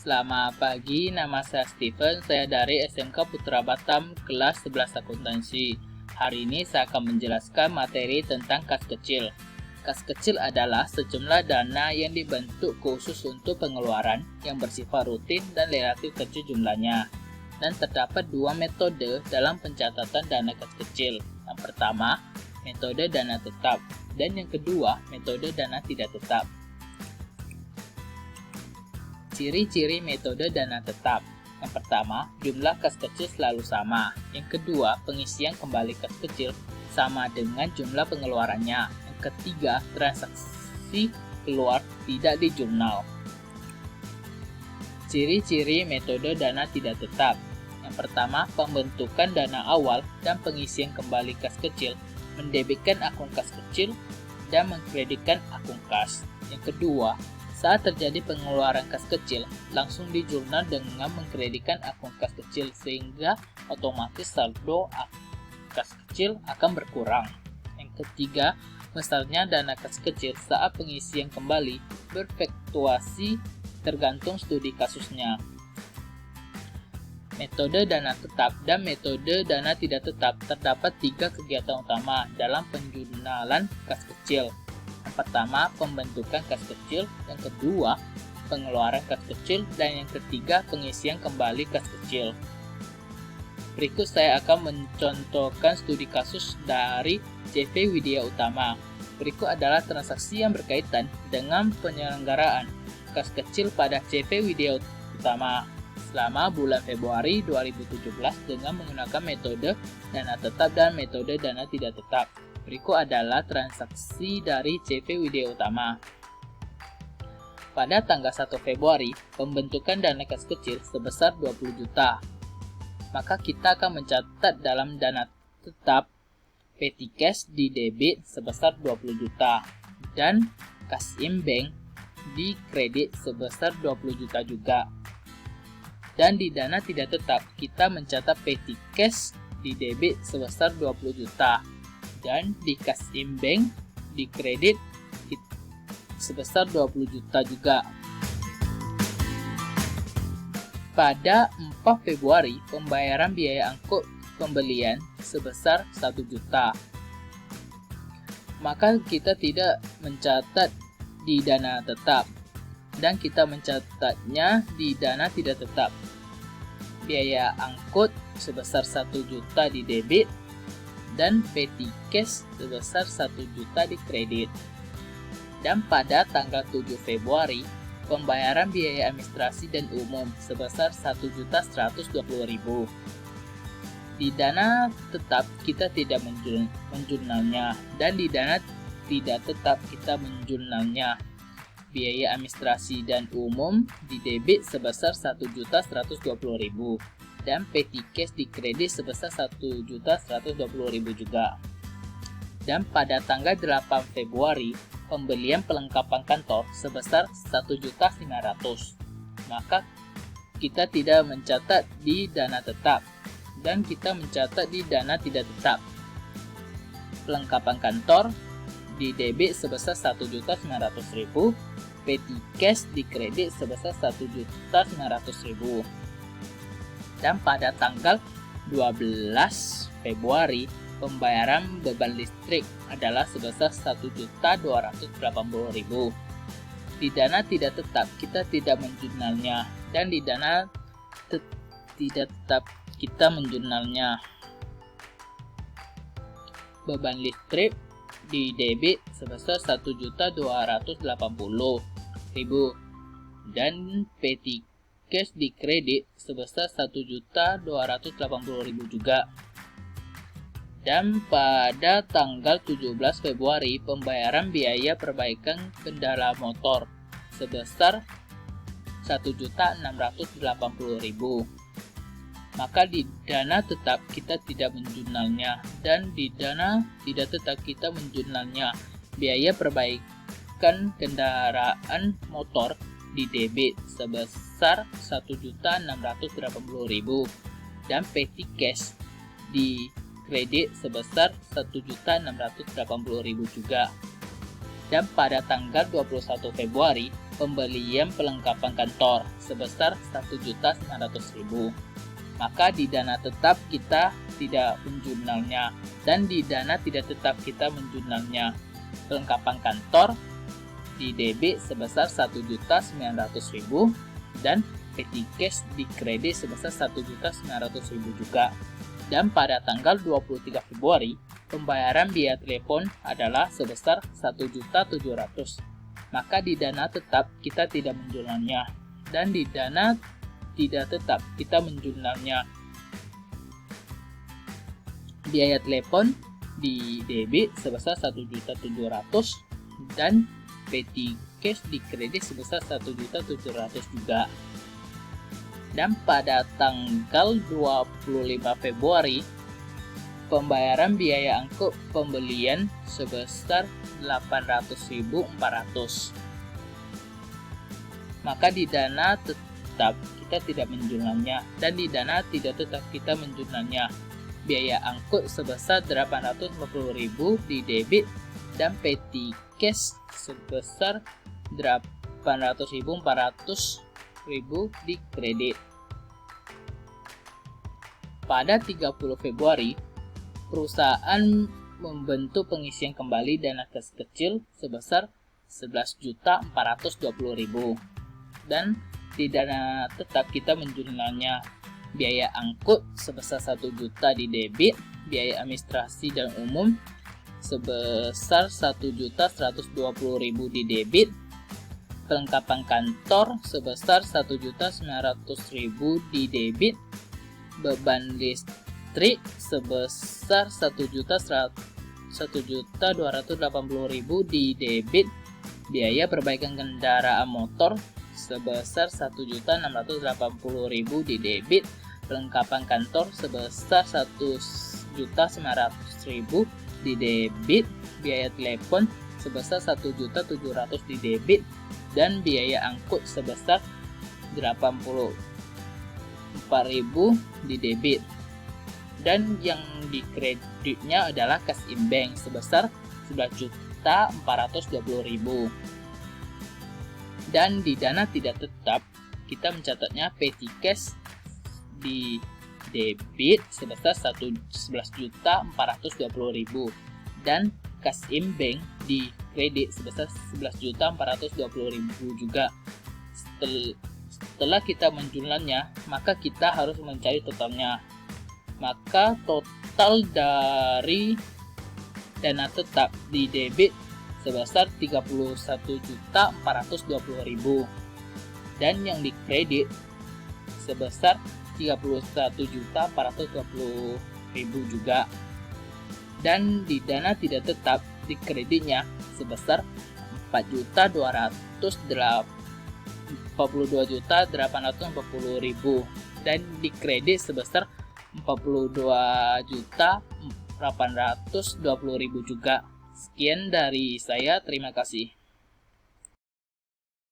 Selamat pagi, nama saya Steven, saya dari SMK Putra Batam, kelas 11 akuntansi. Hari ini saya akan menjelaskan materi tentang kas kecil. Kas kecil adalah sejumlah dana yang dibentuk khusus untuk pengeluaran yang bersifat rutin dan relatif kecil jumlahnya. Dan terdapat dua metode dalam pencatatan dana kas kecil. Yang pertama, metode dana tetap, dan yang kedua, metode dana tidak tetap. Ciri-ciri metode dana tetap. Yang pertama, jumlah kas kecil selalu sama. Yang kedua, pengisian kembali kas kecil sama dengan jumlah pengeluarannya. Yang ketiga, transaksi keluar tidak di jurnal. Ciri-ciri metode dana tidak tetap. Yang pertama, pembentukan dana awal dan pengisian kembali kas kecil, mendebitkan akun kas kecil dan mengkreditkan akun kas. Yang kedua, saat terjadi pengeluaran kas kecil, langsung di jurnal dengan mengkreditkan akun kas kecil sehingga otomatis saldo kas kecil akan berkurang. Yang ketiga, besarnya dana kas kecil saat pengisian kembali berfluktuasi tergantung studi kasusnya. Metode dana tetap dan metode dana tidak tetap terdapat tiga kegiatan utama dalam penjurnalan kas kecil. Yang pertama, pembentukan kas kecil, yang kedua, pengeluaran kas kecil, dan yang ketiga, pengisian kembali kas kecil. Berikut saya akan mencontohkan studi kasus dari CV Widya Utama. Berikut adalah transaksi yang berkaitan dengan penyelenggaraan kas kecil pada CV Widya Utama selama bulan Februari 2017 dengan menggunakan metode dana tetap dan metode dana tidak tetap. Berikut adalah transaksi dari CV Widya Utama. Pada tanggal 1 Februari, pembentukan dana kas kecil sebesar 20 juta. Maka kita akan mencatat dalam dana tetap petty cash di debit sebesar 20 juta dan cash in bank di kredit sebesar 20 juta juga. Dan di dana tidak tetap, kita mencatat petty cash di debit sebesar 20 juta. Dan di cash in bank di kredit sebesar 20 juta juga. Pada 4 Februari, pembayaran biaya angkut pembelian sebesar 1 juta. Maka kita tidak mencatat di dana tetap dan kita mencatatnya di dana tidak tetap. Biaya angkut sebesar 1 juta di debit dan petty cash sebesar 1 juta di kredit. Dan pada tanggal 7 Februari, pembayaran biaya administrasi dan umum sebesar 1.120.000. Di dana tetap kita tidak menjurnalnya dan di dana tidak tetap kita menjurnalnya. Biaya administrasi dan umum di debit sebesar 1.120.000. Dan petty cash di kredit sebesar 1.120.000 juga. Dan pada tanggal 8 Februari, pembelian perlengkapan kantor sebesar 1.500.000. Maka kita tidak mencatat di dana tetap dan kita mencatat di dana tidak tetap. Perlengkapan kantor di debit sebesar 1.900.000, petty cash di kredit sebesar 1.900.000. Dan pada tanggal 12 Februari, pembayaran beban listrik adalah sebesar 1.280.000. Di dana tidak tetap, kita tidak menjurnalnya, dan di dana tidak tetap, kita menjurnalnya. Beban listrik di debit sebesar 1.280.000 dan petty cash di kredit sebesar 1.280.000 juga. Dan pada tanggal 17 Februari, pembayaran biaya perbaikan kendaraan motor sebesar 1.680.000. Maka di dana tetap kita tidak menjurnalnya dan di dana tidak tetap kita menjurnalnya. Biaya perbaikan kendaraan motor di debit sebesar 1.680.000 dan petty cash di kredit sebesar 1.680.000 juga. Dan pada tanggal 21 Februari, pembelian perlengkapan kantor sebesar 1.900.000. Maka di dana tetap kita tidak menjurnalnya, dan di dana tidak tetap kita menjurnalnya. Perlengkapan kantor di debit sebesar 1.900.000 dan petty cash di kredit sebesar 1.900.000 juga. Dan pada tanggal 23 Februari, pembayaran biaya telepon adalah sebesar 1.700.000. Maka di dana tetap kita tidak menjurnalnya, dan di dana tidak tetap kita menjurnalnya. Biaya telepon di debit sebesar 1.700.000 dan petty cash di kredit sebesar 1.700.000 juga. Dan pada tanggal 25 Februari, pembayaran biaya angkut pembelian sebesar 800.400. Maka di dana tetap kita tidak menjurnalnya, dan di dana tidak tetap kita menjurnalnya. Biaya angkut sebesar 850.000 di debit dan petty cash sebesar 800.400.000 di kredit. Pada 30 Februari, perusahaan membentuk pengisian kembali dana kas kecil sebesar 11.420.000, dan di dana tetap kita menjurnalnya. Biaya angkut sebesar 1 juta di debit, biaya administrasi dan umum sebesar 1.120.000 di debit, perlengkapan kantor sebesar 1.900.000 di debit, beban listrik sebesar 1.280.000 di debit, biaya perbaikan kendaraan motor sebesar 1.680.000 di debit, perlengkapan kantor sebesar 1.900.000 di debit, biaya telepon sebesar 1.700.000 di debit, dan biaya angkut sebesar 84.000 di debit. Dan yang di kreditnya adalah cash in bank sebesar 11.420.000. Dan di dana tidak tetap kita mencatatnya petty cash di debit sebesar 11.420.000 dan cash in bank di kredit sebesar 11.420.000 juga. Setelah kita menjurnalnya, maka kita harus mencari totalnya. Maka total dari dana tetap di debit sebesar 31.420.000 dan yang di kredit sebesar 31.420.000 juga. Dan di dana tidak tetap di kreditnya sebesar 42.840.000 dan di kredit sebesar 42.820.000 juga. Sekian dari saya, terima kasih.